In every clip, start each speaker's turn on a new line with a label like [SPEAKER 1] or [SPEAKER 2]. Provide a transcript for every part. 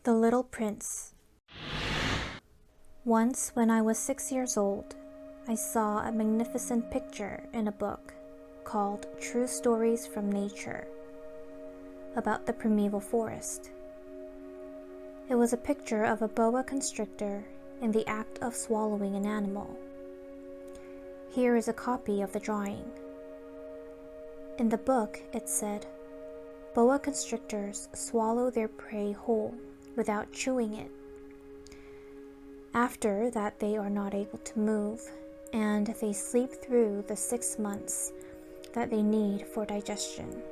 [SPEAKER 1] The Little Prince. Once, when I was 6 years old, I saw a magnificent picture in a book called True Stories from Nature about the primeval forest. It was a picture of a boa constrictor in the act of swallowing an animal. Here is a copy of the drawing. In the book, it said, "Boa constrictors swallow their prey whole without chewing it. After that, they are not able to move, and they sleep through the 6 months that they need for digestion."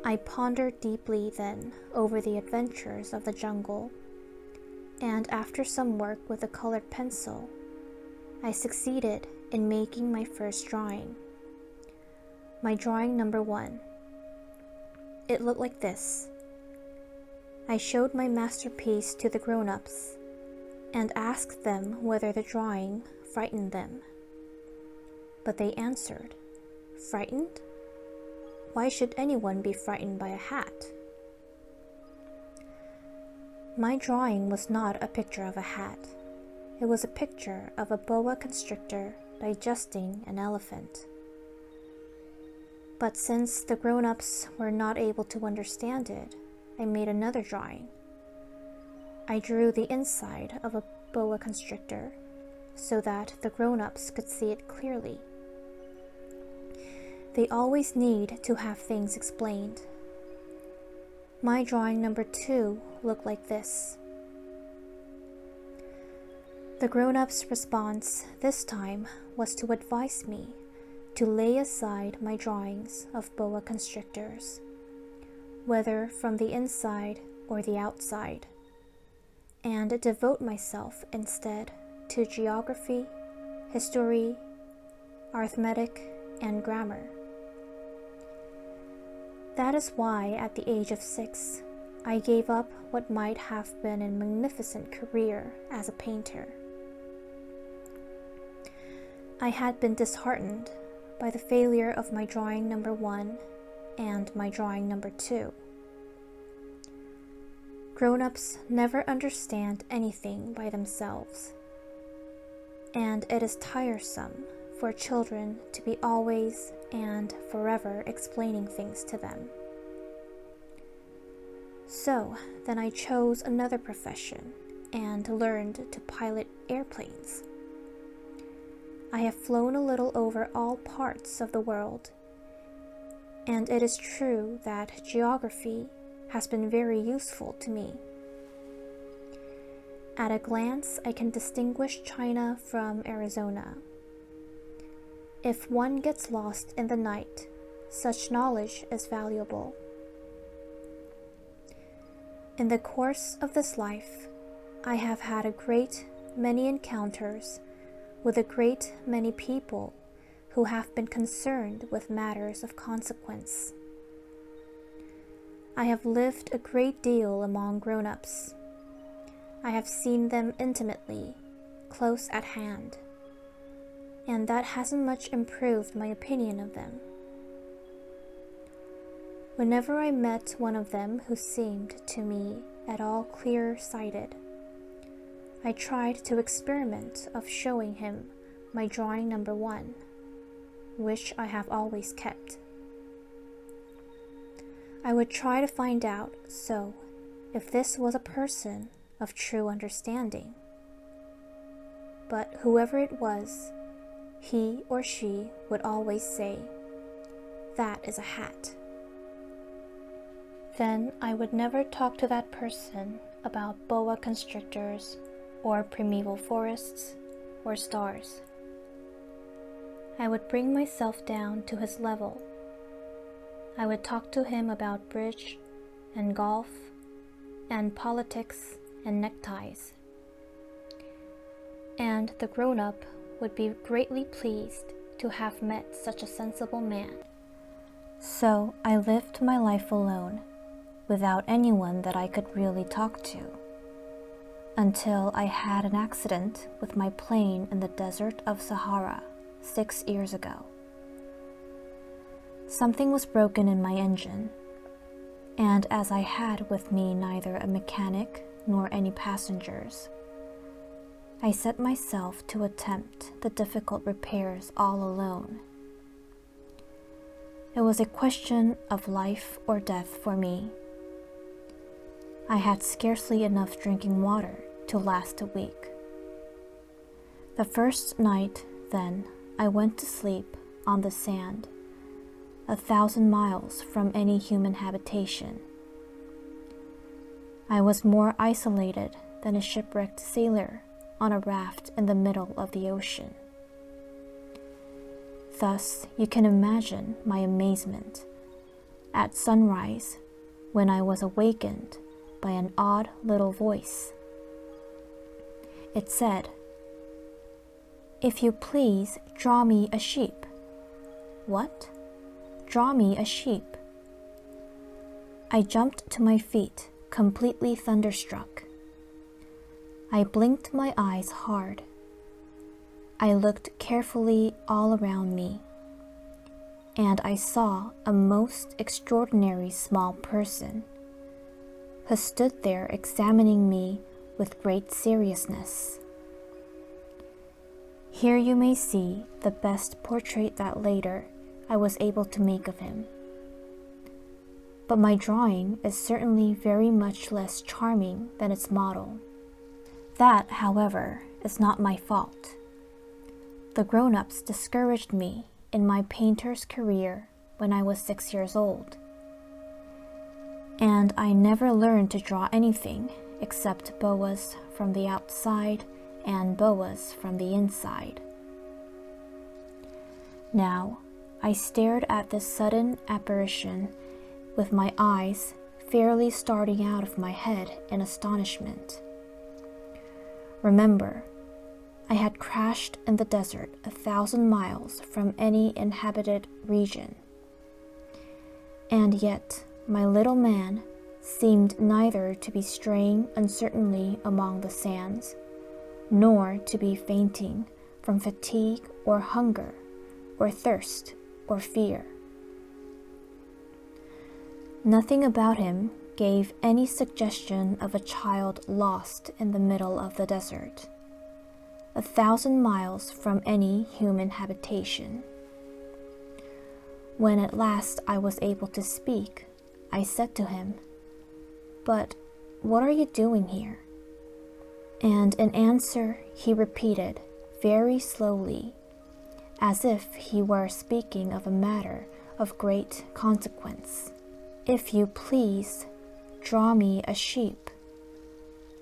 [SPEAKER 1] I pondered deeply then over the adventures of the jungle, and after some work with a colored pencil, I succeeded in making my first drawing. My drawing number 1. It looked like this. I showed my masterpiece to the grown-ups and asked them whether the drawing frightened them. But they answered, "Frightened? Why should anyone be frightened by a hat?" My drawing was not a picture of a hat. It was a picture of a boa constrictor digesting an elephant. But since the grown-ups were not able to understand it, I made another drawing. I drew the inside of a boa constrictor so that the grown-ups could see it clearly. They always need to have things explained. My drawing number 2 looked like this. The grown-ups' response this time was to advise me to lay aside my drawings of boa constrictors, whether from the inside or the outside, and devote myself instead to geography, history, arithmetic, and grammar. That is why at the age of 6, I gave up what might have been a magnificent career as a painter. I had been disheartened by the failure of my drawing number 1 and my drawing number 2. Grown-ups never understand anything by themselves, and it is tiresome for children to be always and forever explaining things to them. So then I chose another profession and learned to pilot airplanes. I have flown a little over all parts of the world, and it is true that geography has been very useful to me. At a glance, I can distinguish China from Arizona. If one gets lost in the night, such knowledge is valuable. In the course of this life, I have had a great many encounters with a great many people who have been concerned with matters of consequence. I have lived a great deal among grown-ups. I have seen them intimately, close at hand, and that hasn't much improved my opinion of them. Whenever I met one of them who seemed to me at all clear-sighted, I tried to experiment of showing him my drawing number 1, which I have always kept. I would try to find out, so, if this was a person of true understanding. But whoever it was, he or she would always say, "That is a hat." Then I would never talk to that person about boa constrictors or primeval forests or stars. I would bring myself down to his level. I would talk to him about bridge and golf and politics and neckties. And the grown-up would be greatly pleased to have met such a sensible man. So I lived my life alone, without anyone that I could really talk to, until I had an accident with my plane in the desert of Sahara 6 years ago. Something was broken in my engine. and as I had with me neither a mechanic nor any passengers, I set myself to attempt the difficult repairs all alone. It was a question of life or death for me. I had scarcely enough drinking water to last a week. The first night, then, I went to sleep on the sand, 1,000 miles from any human habitation. I was more isolated than a shipwrecked sailor on a raft in the middle of the ocean. Thus, you can imagine my amazement at sunrise when I was awakened by an odd little voice. It said, "If you please, draw me a sheep." What? Draw me a sheep? I jumped to my feet, completely thunderstruck. I blinked my eyes hard. I looked carefully all around me, and I saw a most extraordinary small person who stood there examining me with great seriousness. Here you may see the best portrait that later I was able to make of him. But my drawing is certainly very much less charming than its model. That, however, is not my fault. The grown-ups discouraged me in my painter's career when I was 6 years old, and I never learned to draw anything except boas from the outside and boas from the inside. Now, I stared at this sudden apparition with my eyes fairly starting out of my head in astonishment. Remember, I had crashed in the desert 1,000 miles from any inhabited region, and yet my little man seemed neither to be straying uncertainly among the sands, nor to be fainting from fatigue or hunger or thirst or fear. Nothing about him gave any suggestion of a child lost in the middle of the desert, 1,000 miles from any human habitation. When at last I was able to speak, I said to him, "But what are you doing here?" And in answer he repeated very slowly, as if he were speaking of a matter of great consequence, "If you please, draw me a sheep."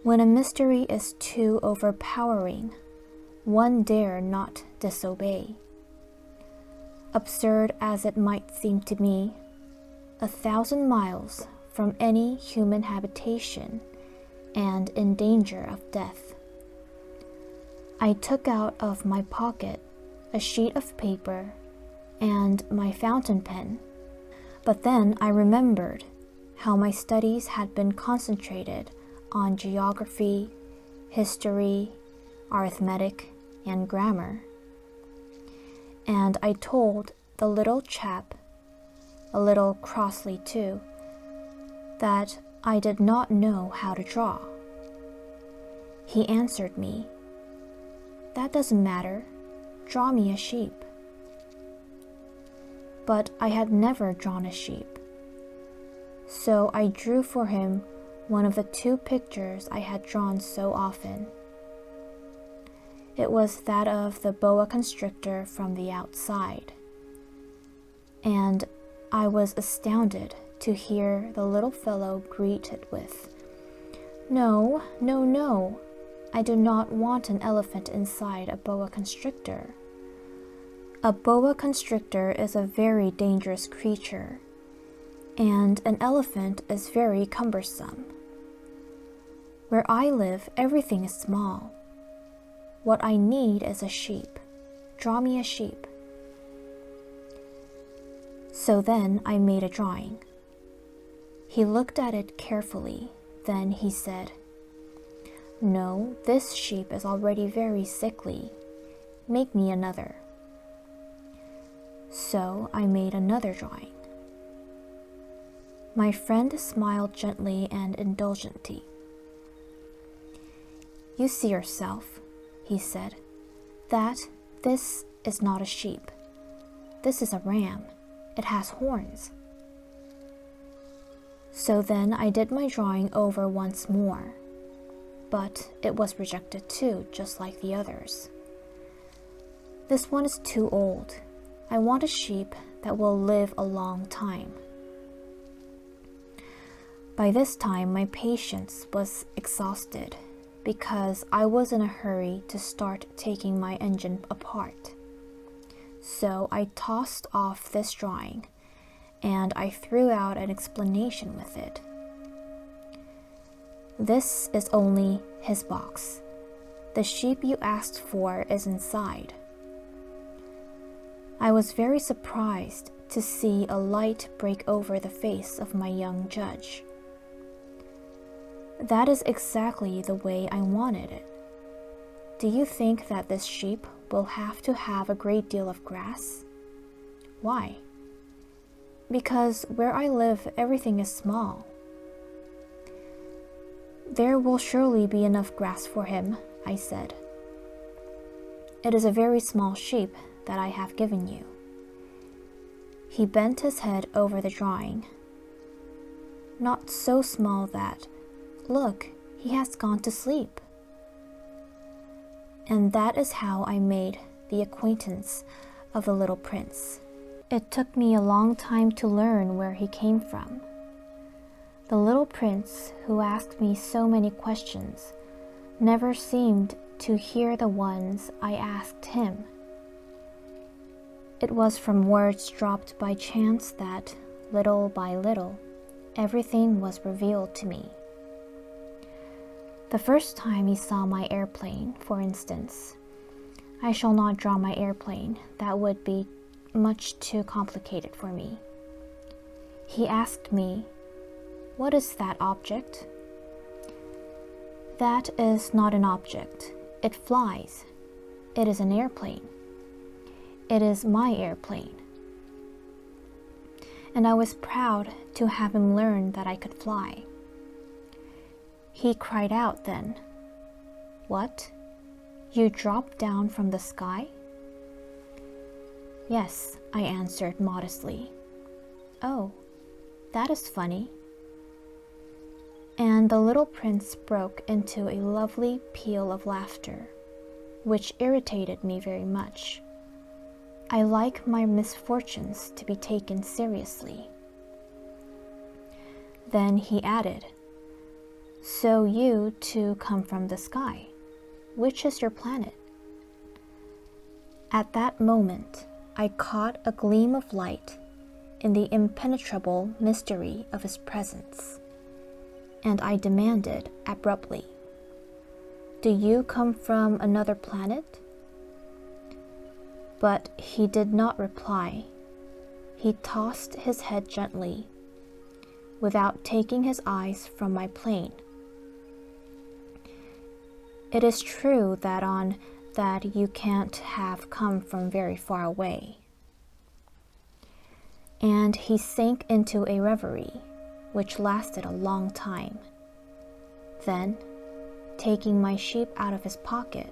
[SPEAKER 1] When a mystery is too overpowering, one dare not disobey. Absurd as it might seem to me, 1,000 miles from any human habitation and in danger of death. I took out of my pocket a sheet of paper and my fountain pen, but then I remembered how my studies had been concentrated on geography, history, arithmetic, and grammar, and I told the little chap, a little crossly too, that I did not know how to draw. He answered me, "That doesn't matter, draw me a sheep." But I had never drawn a sheep, so I drew for him one of the 2 pictures I had drawn so often. It was that of the boa constrictor from the outside, and I was astounded to hear the little fellow greet it with, "No, no, no, I do not want an elephant inside a boa constrictor. A boa constrictor is a very dangerous creature, and an elephant is very cumbersome. Where I live, everything is small. What I need is a sheep. Draw me a sheep." So then I made a drawing. He looked at it carefully, then he said, "No, this sheep is already very sickly. Make me another." So I made another drawing. My friend smiled gently and indulgently. "You see yourself," he said, "that this is not a sheep. This is a ram. It has horns." So then I did my drawing over once more, but it was rejected too, just like the others. "This one is too old. I want a sheep that will live a long time." By this time, my patience was exhausted because I was in a hurry to start taking my engine apart. So I tossed off this drawing and I threw out an explanation with it. "This is only his box. The sheep you asked for is inside." I was very surprised to see a light break over the face of my young judge. "That is exactly the way I wanted it. Do you think that this sheep will have to have a great deal of grass?" "Why?" "Because where I live, everything is small." "There will surely be enough grass for him," I said. "It is a very small sheep that I have given you." He bent his head over the drawing. "Not so small that, look, he has gone to sleep." And that is how I made the acquaintance of the little prince. It took me a long time to learn where he came from. The little prince, who asked me so many questions, never seemed to hear the ones I asked him. It was from words dropped by chance that, little by little, everything was revealed to me. The first time he saw my airplane, for instance, I shall not draw my airplane, that would be much too complicated for me. He asked me, "What is that object?" "That is not an object. It flies. It is an airplane. It is my airplane." And I was proud to have him learn that I could fly. He cried out then, "What? You dropped down from the sky?" "Yes," I answered modestly. "Oh, that is funny." And the little prince broke into a lovely peal of laughter, which irritated me very much. I like my misfortunes to be taken seriously. Then he added, "So you too come from the sky. Which is your planet?" At that moment, I caught a gleam of light in the impenetrable mystery of his presence, and I demanded abruptly, "Do you come from another planet?" But he did not reply. He tossed his head gently, without taking his eyes from my plane. "It is true that you can't have come from very far away." And he sank into a reverie, which lasted a long time. Then, taking my sheep out of his pocket,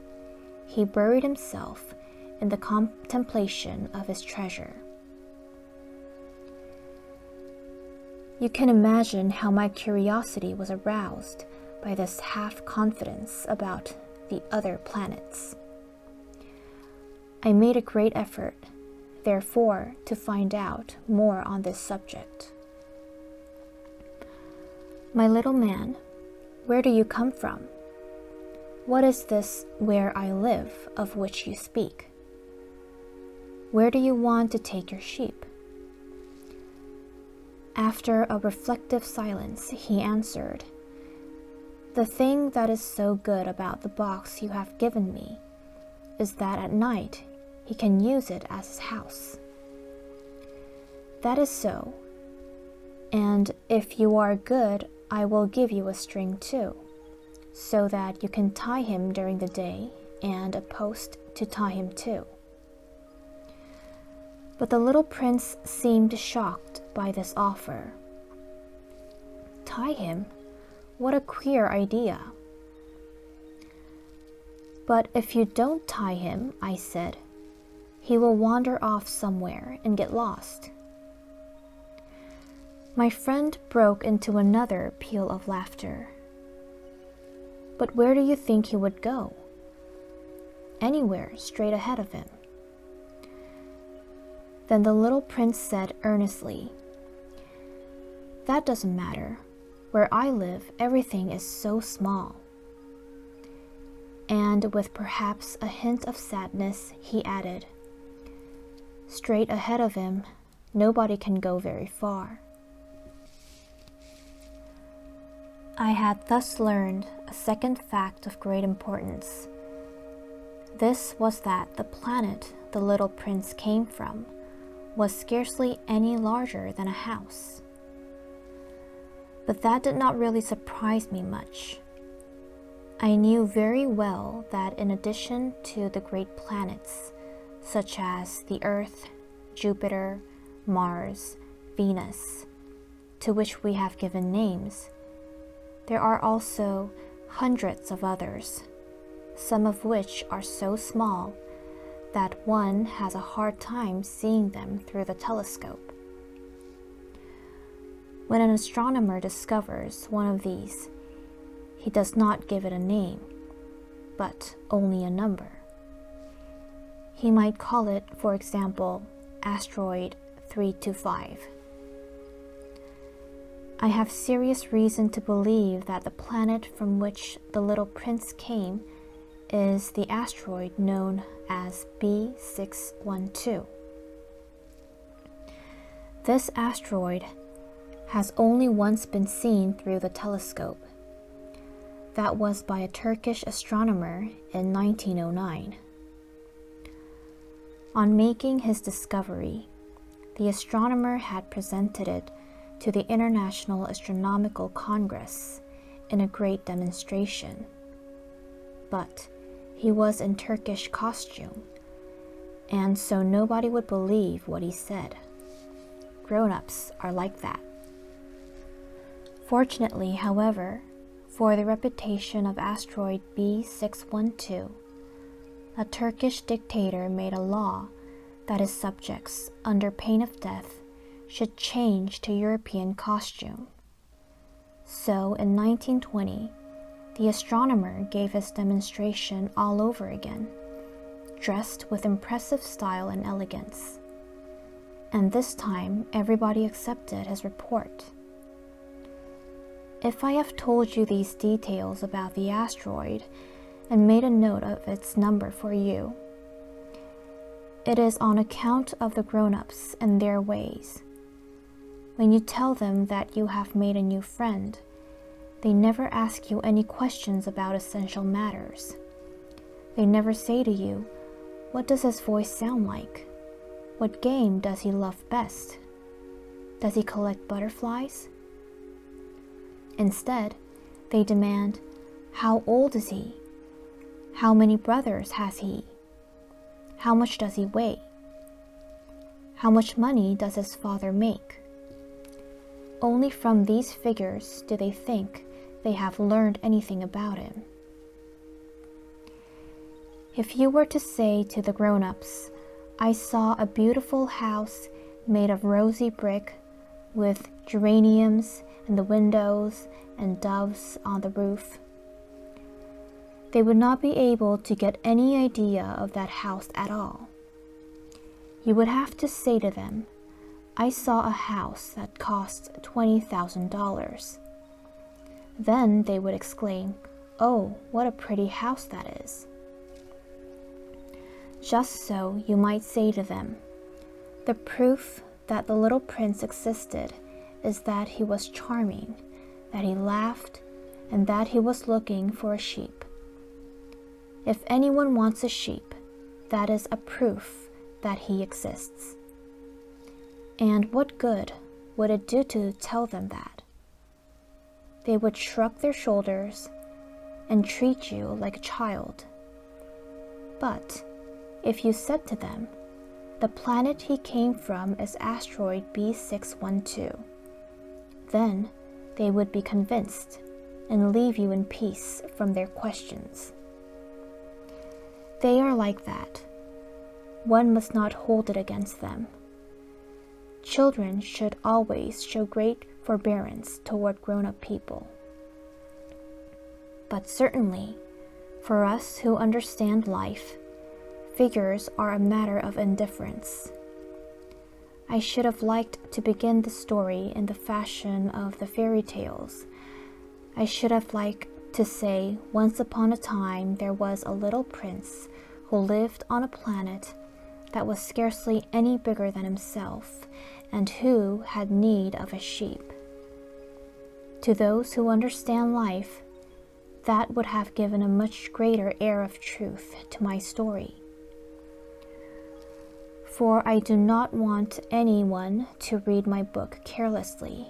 [SPEAKER 1] he buried himself in the contemplation of his treasure. You can imagine how my curiosity was aroused by this half-confidence about the other planets. I made a great effort, therefore, to find out more on this subject. "My little man, where do you come from? What is this where I live of which you speak? Where do you want to take your sheep?" After a reflective silence, he answered, "The thing that is so good about the box you have given me is that at night he can use it as his house." "That is so, and if you are good, I will give you a string too, so that you can tie him during the day and a post to tie him to." But the little prince seemed shocked by this offer. tie him. What a queer idea. But if you don't tie him, I said, he will wander off somewhere and get lost. My friend broke into another peal of laughter. But where do you think he would go? Anywhere straight ahead of him. Then the little prince said earnestly, That doesn't matter. Where I live, everything is so small. And with perhaps a hint of sadness, he added, Straight ahead of him, nobody can go very far. I had thus learned a second fact of great importance. This was that the planet the little prince came from was scarcely any larger than a house. But that did not really surprise me much. I knew very well that in addition to the great planets, such as the Earth, Jupiter, Mars, Venus, to which we have given names, there are also hundreds of others, some of which are so small that one has a hard time seeing them through the telescope. When an astronomer discovers one of these, he does not give it a name, but only a number. He might call it, for example, asteroid 325. I have serious reason to believe that the planet from which the little prince came is the asteroid known as B612. This asteroid has only once been seen through the telescope. That was by a Turkish astronomer in 1909. On making his discovery, the astronomer had presented it to the International Astronomical Congress in a great demonstration. But he was in Turkish costume, and so nobody would believe what he said. Grown-ups are like that. Fortunately, however, for the reputation of asteroid B612, a Turkish dictator made a law that his subjects, under pain of death, should change to European costume. So in 1920, the astronomer gave his demonstration all over again, dressed with impressive style and elegance. And this time, everybody accepted his report. If I have told you these details about the asteroid and made a note of its number for you, it is on account of the grown-ups and their ways. When you tell them that you have made a new friend, they never ask you any questions about essential matters. They never say to you, What does his voice sound like? What game does he love best? Does he collect butterflies? Instead, they demand, How old is he? How many brothers has he? How much does he weigh? How much money does his father make? Only from these figures do they think they have learned anything about him. If you were to say to the grown-ups, I saw a beautiful house made of rosy brick with geraniums in the windows and doves on the roof, they would not be able to get any idea of that house at all. You would have to say to them, I saw a house that cost $20,000. Then they would exclaim, Oh, what a pretty house that is. Just so you might say to them, the proof that the little prince existed is that he was charming, that he laughed, and that he was looking for a sheep. If anyone wants a sheep, that is a proof that he exists. And what good would it do to tell them that? They would shrug their shoulders and treat you like a child. But if you said to them, the planet he came from is asteroid B612, then they would be convinced and leave you in peace from their questions. They are like that. One must not hold it against them. Children should always show great forbearance toward grown-up people. But certainly, for us who understand life, figures are a matter of indifference. I should have liked to begin the story in the fashion of the fairy tales. I should have liked to say, once upon a time there was a little prince who lived on a planet that was scarcely any bigger than himself, and who had need of a sheep. To those who understand life, that would have given a much greater air of truth to my story. For I do not want anyone to read my book carelessly.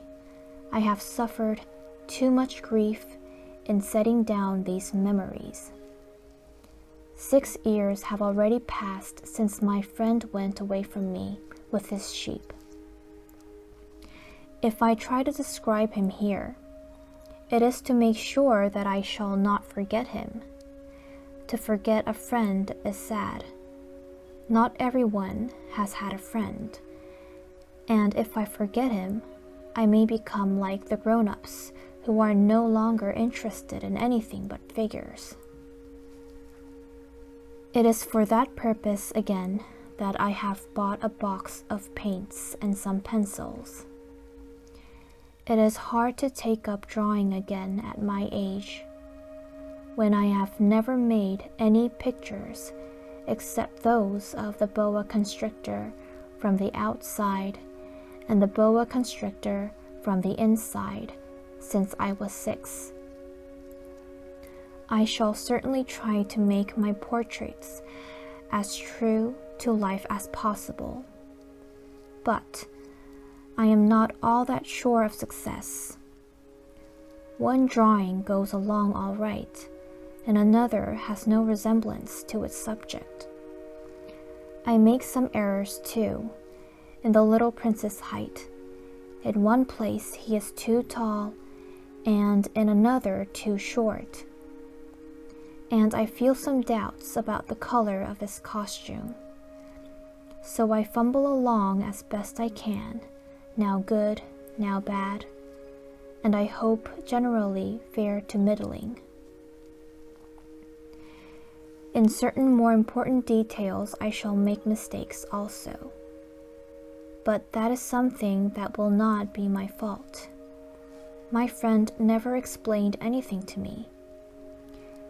[SPEAKER 1] I have suffered too much grief in setting down these memories. 6 years have already passed since my friend went away from me with his sheep. If I try to describe him here, it is to make sure that I shall not forget him. To forget a friend is sad. Not everyone has had a friend, and if I forget him, I may become like the grown-ups who are no longer interested in anything but figures. It is for that purpose again that I have bought a box of paints and some pencils. It is hard to take up drawing again at my age, when I have never made any pictures except those of the boa constrictor from the outside and the boa constrictor from the inside since I was 6. I shall certainly try to make my portraits as true to life as possible, but I am not all that sure of success. One drawing goes along all right, and another has no resemblance to its subject. I make some errors too, in the little prince's height. In one place he is too tall, and in another too short. And I feel some doubts about the color of his costume. So I fumble along as best I can, now good, now bad, and I hope generally fair to middling. In certain more important details I shall make mistakes also, but that is something that will not be my fault. My friend never explained anything to me.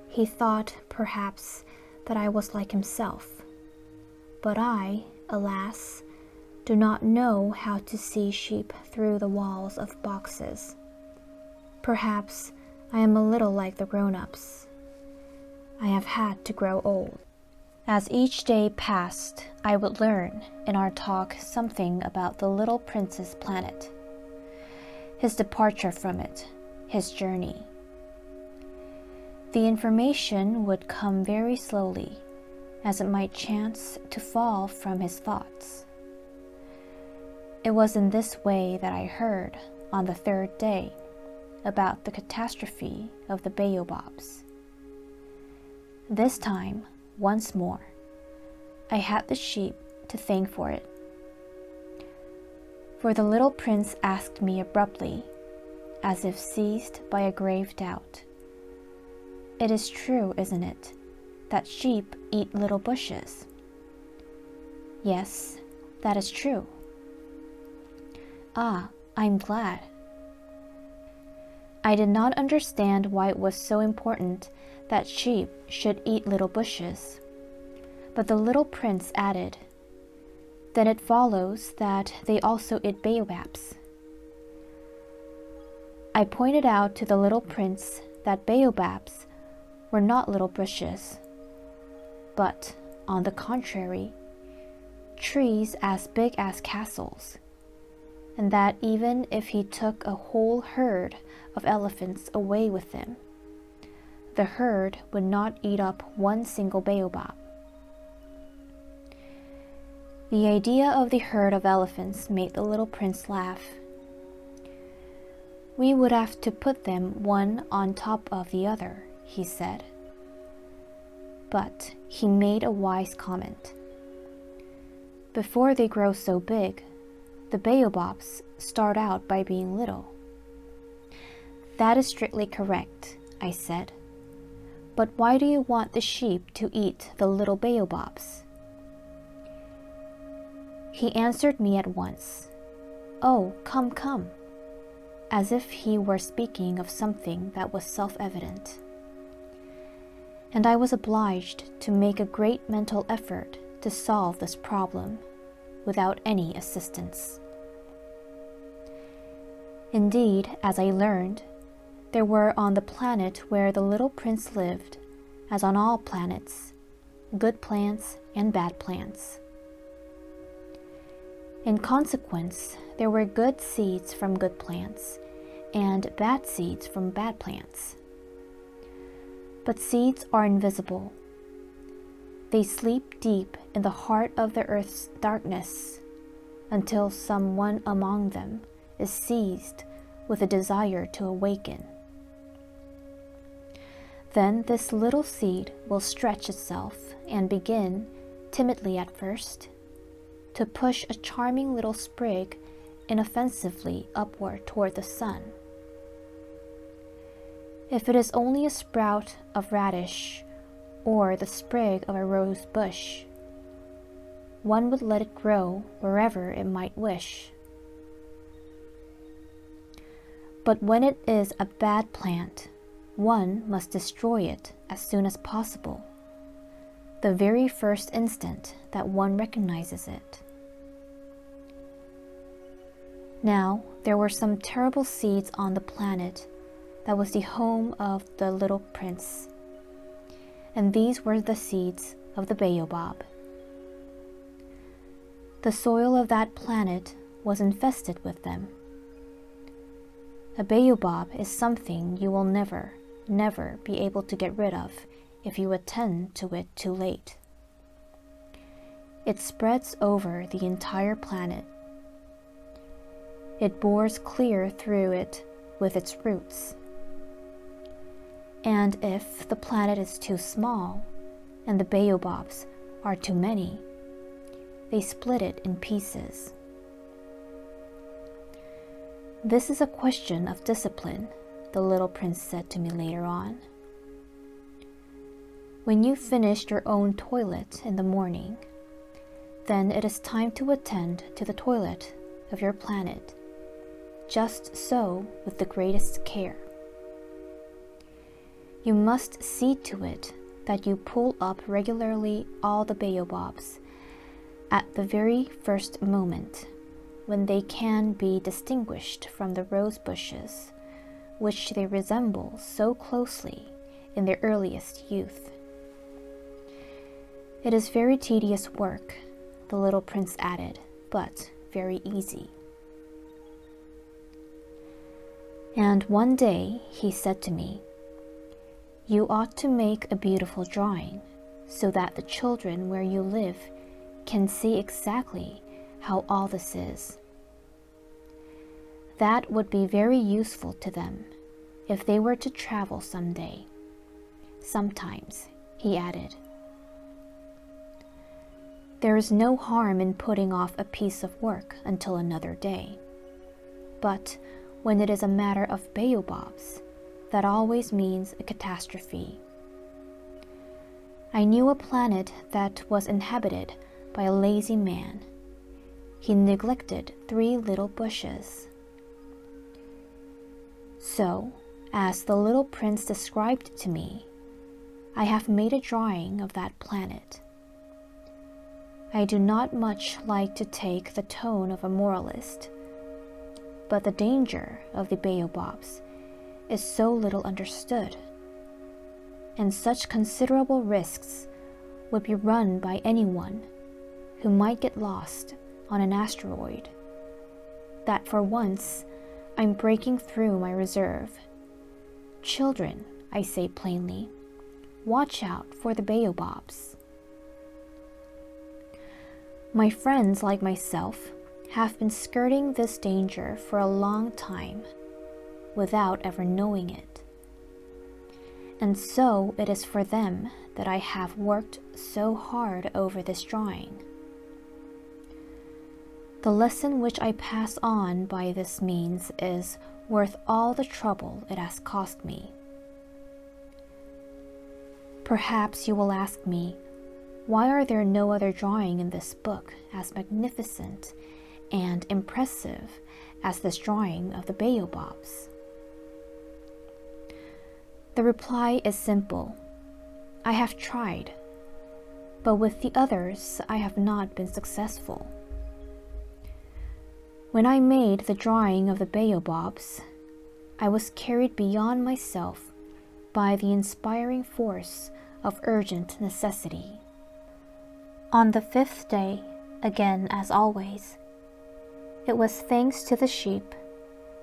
[SPEAKER 1] He thought, perhaps, that I was like himself, but I, alas, do not know how to see sheep through the walls of boxes. Perhaps I am a little like the grown-ups. I have had to grow old. As each day passed, I would learn in our talk something about the little prince's planet, his departure from it, his journey. The information would come very slowly, as it might chance to fall from his thoughts. It was in this way that I heard, on the 3rd day, about the catastrophe of the baobabs. This time, once more, I had the sheep to thank for it. For the little prince asked me abruptly, as if seized by a grave doubt, "It is true, isn't it, that sheep eat little bushes?" "Yes, that is true." "Ah, I'm glad." I did not understand why it was so important that sheep should eat little bushes, but the little prince added, "Then it follows that they also eat baobabs." I pointed out to the little prince that baobabs were not little bushes, but, on the contrary, trees as big as castles, and that even if he took a whole herd of elephants away with him, the herd would not eat up one single baobab. The idea of the herd of elephants made the little prince laugh. We would have to put them one on top of the other, he said. But he made a wise comment. Before they grow so big, the baobabs start out by being little. That is strictly correct, I said. But why do you want the sheep to eat the little baobabs? He answered me at once. Oh, come, come, as if he were speaking of something that was self-evident. And I was obliged to make a great mental effort to solve this problem without any assistance. Indeed, as I learned, there were on the planet where the little prince lived, as on all planets, good plants and bad plants. In consequence, there were good seeds from good plants and bad seeds from bad plants. But seeds are invisible. They sleep deep in the heart of the earth's darkness until someone among them is seized with a desire to awaken. Then this little seed will stretch itself and begin, timidly at first, to push a charming little sprig inoffensively upward toward the sun. If it is only a sprout of radish or the sprig of a rose bush, one would let it grow wherever it might wish. But when it is a bad plant, one must destroy it as soon as possible, the very first instant that one recognizes it. Now, there were some terrible seeds on the planet that was the home of the little prince, and these were the seeds of the baobab. The soil of that planet was infested with them. A baobab is something you will never be able to get rid of if you attend to it too late. It spreads over the entire planet. It bores clear through it with its roots. And if the planet is too small and the baobabs are too many, they split it in pieces. This is a question of discipline, the little prince said to me later on. When you finish your own toilet in the morning, then it is time to attend to the toilet of your planet. Just so with the greatest care. You must see to it that you pull up regularly all the baobabs at the very first moment, when they can be distinguished from the rose bushes, which they resemble so closely in their earliest youth. It is very tedious work, the little prince added, but very easy. And one day he said to me, "You ought to make a beautiful drawing, so that the children where you live can see exactly how all this is. That would be very useful to them if they were to travel someday. Sometimes," he added. There is no harm in putting off a piece of work until another day. But when it is a matter of baobabs, that always means a catastrophe. I knew a planet that was inhabited by a lazy man. He neglected 3 little bushes. So, as the little prince described to me, I have made a drawing of that planet. I do not much like to take the tone of a moralist, but the danger of the baobabs is so little understood, and such considerable risks would be run by anyone who might get lost on an asteroid, that for once I'm breaking through my reserve. Children, I say plainly, watch out for the baobabs. My friends, like myself, have been skirting this danger for a long time. without ever knowing it. And so it is for them that I have worked so hard over this drawing. The lesson which I pass on by this means is worth all the trouble it has cost me. Perhaps you will ask me, why are there no other drawing in this book as magnificent and impressive as this drawing of the baobabs? The reply is simple. I have tried, but with the others I have not been successful. When I made the drawing of the baobabs, I was carried beyond myself by the inspiring force of urgent necessity. On the 5th day, again as always, it was thanks to the sheep,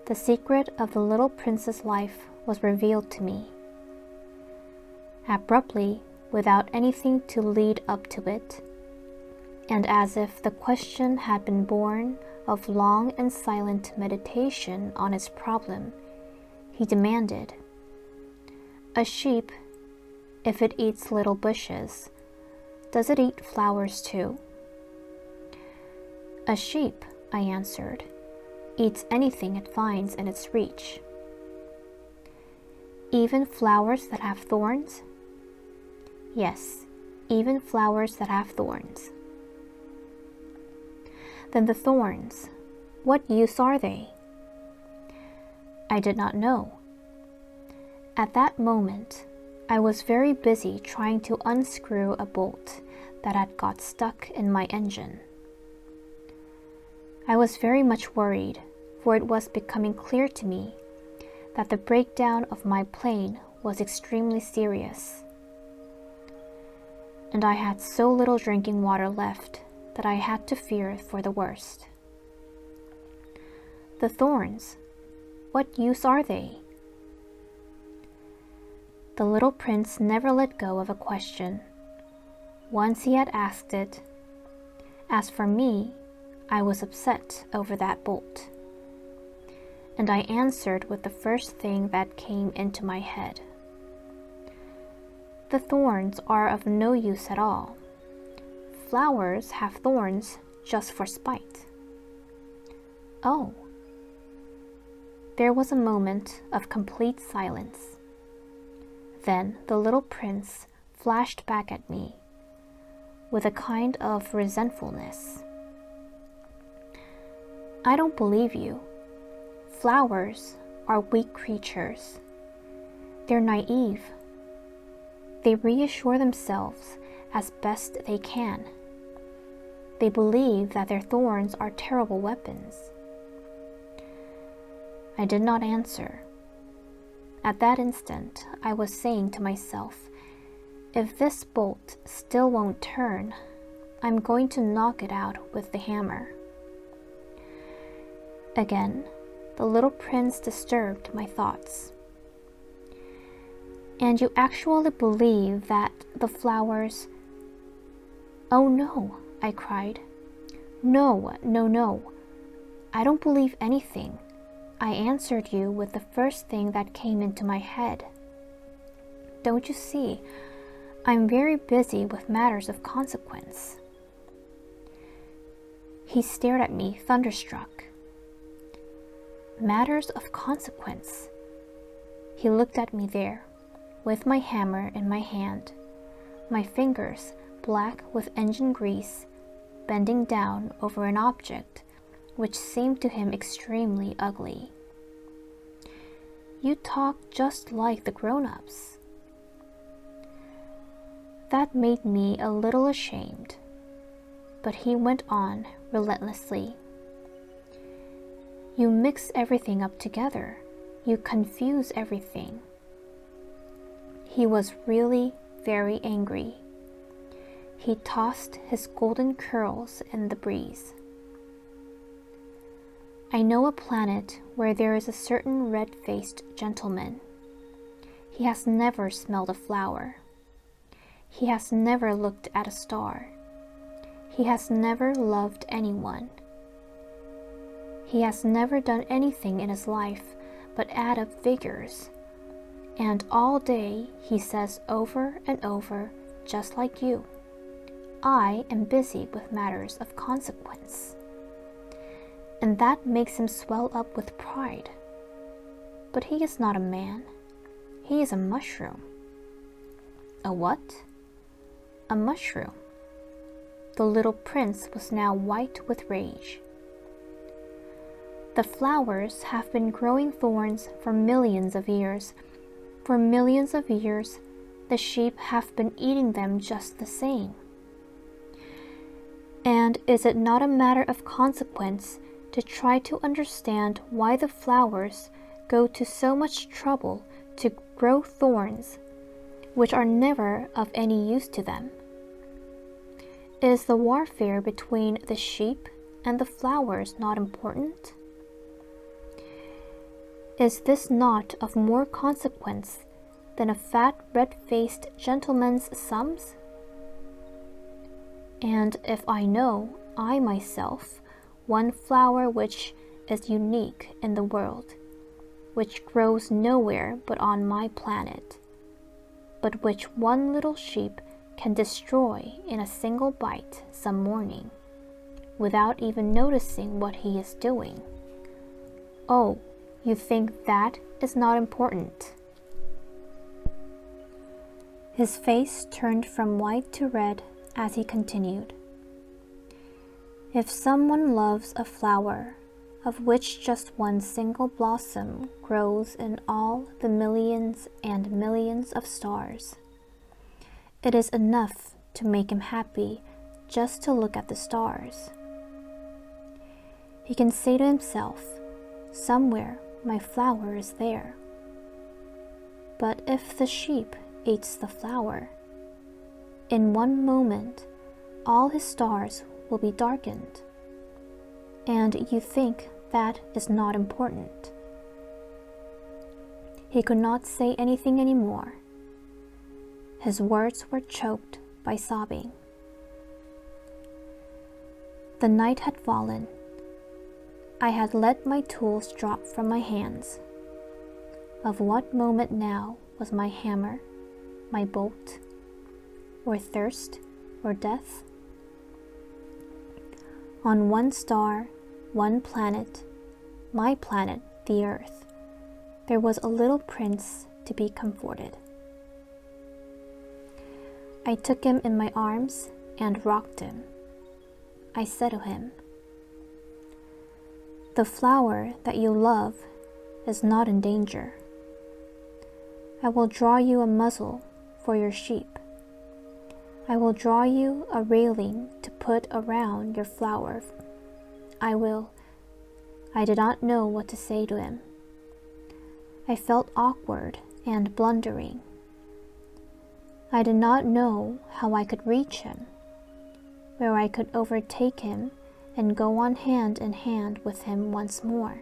[SPEAKER 1] the secret of the little prince's life was revealed to me. Abruptly, without anything to lead up to it, and as if the question had been born of long and silent meditation on its problem, he demanded, "A sheep, if it eats little bushes, does it eat flowers too?" "A sheep," I answered, "eats anything it finds in its reach." "Even flowers that have thorns?" "Yes, even flowers that have thorns." "Then the thorns, what use are they?" I did not know. At that moment, I was very busy trying to unscrew a bolt that had got stuck in my engine. I was very much worried, for it was becoming clear to me that the breakdown of my plane was extremely serious. And I had so little drinking water left that I had to fear for the worst. "The thorns, what use are they?" The little prince never let go of a question. Once he had asked it. As for me, I was upset over that bolt. And I answered with the first thing that came into my head. "The thorns are of no use at all. Flowers have thorns just for spite." "Oh." There was a moment of complete silence. Then the little prince flashed back at me with a kind of resentfulness. "I don't believe you. Flowers are weak creatures. They're naive. They reassure themselves as best they can. They believe that their thorns are terrible weapons." I did not answer. At that instant, I was saying to myself, if this bolt still won't turn, I'm going to knock it out with the hammer. Again, the little prince disturbed my thoughts. "And you actually believe that the flowers—" "Oh no," I cried. No. I don't believe anything. I answered you with the first thing that came into my head. Don't you see, I'm very busy with matters of consequence." He stared at me, thunderstruck. Matters of consequence. He looked at me there, with my hammer in my hand, my fingers black with engine grease, bending down over an object which seemed to him extremely ugly. "You talk just like the grown-ups." That made me a little ashamed, but he went on relentlessly. "You mix everything up together. You confuse everything." He was really very angry. He tossed his golden curls in the breeze. "I know a planet where there is a certain red-faced gentleman. He has never smelled a flower. He has never looked at a star. He has never loved anyone. He has never done anything in his life but add up figures. And all day he says over and over, just like you, I am busy with matters of consequence. And that makes him swell up with pride. But he is not a man. He is a mushroom. A what? A mushroom. The little prince was now white with rage. The flowers have been growing thorns for millions of years. For millions of years, the sheep have been eating them just the same. And is it not a matter of consequence to try to understand why the flowers go to so much trouble to grow thorns, which are never of any use to them? Is the warfare between the sheep and the flowers not important? Is this not of more consequence than a fat red-faced gentleman's sums? And if I know, I myself, one flower which is unique in the world, which grows nowhere but on my planet, but which one little sheep can destroy in a single bite some morning, without even noticing what he is doing. Oh, you think that is not important? His face turned from white to red as he continued. If someone loves a flower, of which just one single blossom grows in all the millions and millions of stars, it is enough to make him happy just to look at the stars. He can say to himself, somewhere my flower is there. But if the sheep eats the flower, in one moment all his stars will be darkened. And you think that is not important. He could not say anything anymore. His words were choked by sobbing. The night had fallen. I had let my tools drop from my hands. Of what moment now was my hammer, my bolt, or thirst, or death? On one star, one planet, my planet, the earth, there was a little prince to be comforted. I took him in my arms and rocked him. I said to him, the flower that you love is not in danger. I will draw you a muzzle for your sheep. I will draw you a railing to put around your flower. I did not know what to say to him. I felt awkward and blundering. I did not know how I could reach him, where I could overtake him and go on hand in hand with him once more.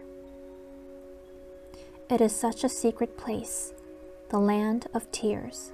[SPEAKER 1] It is such a secret place, the land of tears.